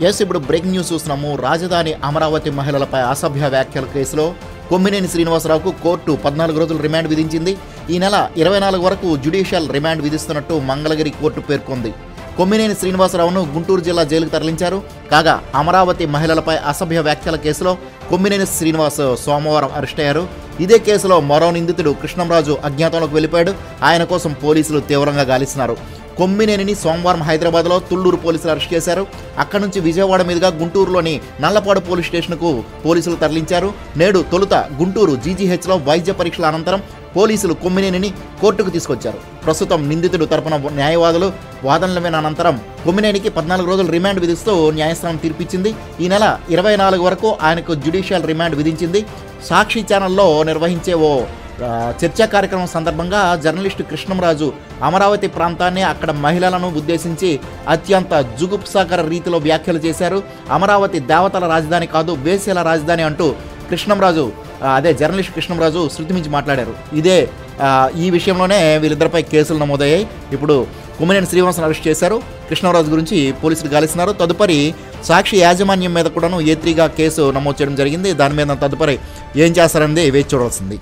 ఇప్పుడు breaking news చూస్తున్నాము. రాజధాని అమరావతి మహిళలపై అసభ్య వ్యాఖ్యల కేసులో కొమ్మినేని శ్రీనివాసరావుకు కోర్టు 14 రోజులు రిమాండ్ విధించింది. ఈ నెల 24 వరకు జ్యుడిషియల్ రిమాండ్ విధిస్తున్నట్టు మంగళగిరి కోర్టు పేర్కొంది. కొమ్మినేని శ్రీనివాసరావును గుంటూరు జిల్లా జైలుకు తరలించారు. కాగా అమరావతి మహిళలపై అసభ్య వ్యాఖ్యల కేసులో కొమ్మినేని శ్రీనివాస్ సోమవారం అరెస్ట్ అయ్యారు. ఇదే కేసులో మరో నిందితుడు కృష్ణంరాజు అజ్ఞాతంలోకి వెళ్ళిపోయాడు. ఆయన కోసం పోలీసులు తీవ్రంగా గాలిస్తున్నారు. కొమ్మినేనిని సోమవారం హైదరాబాద్లో తుళ్లూరు పోలీసులు అరెస్ట్ చేశారు. అక్కడి నుంచి విజయవాడ మీదుగా గుంటూరులోని నల్లపాడు పోలీస్ స్టేషన్కు పోలీసులు తరలించారు. నేడు తొలుత గుంటూరు జీజీహెచ్లో వైద్య పరీక్షల అనంతరం పోలీసులు కొమ్మినేనిని కోర్టుకు తీసుకొచ్చారు. ప్రస్తుతం నిందితుడు తరపున న్యాయవాదులు వాదనలు విన్న అనంతరం కొమ్మినేనికి 14 రోజులు రిమాండ్ విధిస్తూ న్యాయస్థానం తీర్పిచ్చింది. ఈ నెల 24 వరకు ఆయనకు జ్యుడిషియల్ రిమాండ్ విధించింది. సాక్షి ఛానల్లో నిర్వహించే ఓ చర్చా కార్యక్రమం సందర్భంగా జర్నలిస్టు కృష్ణంరాజు అమరావతి ప్రాంతాన్ని, అక్కడ మహిళలను ఉద్దేశించి అత్యంత జుగుప్సాకర రీతిలో వ్యాఖ్యలు చేశారు. అమరావతి దేవతల రాజధాని కాదు, వేశ్యల రాజధాని అంటూ జర్నలిస్ట్ కృష్ణంరాజు శృతిమించి మాట్లాడారు. ఈ విషయంలోనే వీళ్ళిద్దరిపై కేసులు నమోదయ్యాయి. ఇప్పుడు కొమ్మినేని శ్రీనివాసన్ అరెస్ట్ చేశారు. కృష్ణంరాజు గురించి పోలీసులు గాలిస్తున్నారు. తదుపరి సాక్షి యాజమాన్యం మీద కూడాను A3గా కేసు నమోదు చేయడం జరిగింది. దాని మీద తదుపరి ఏం చేస్తారనేది వేచి చూడాల్సింది.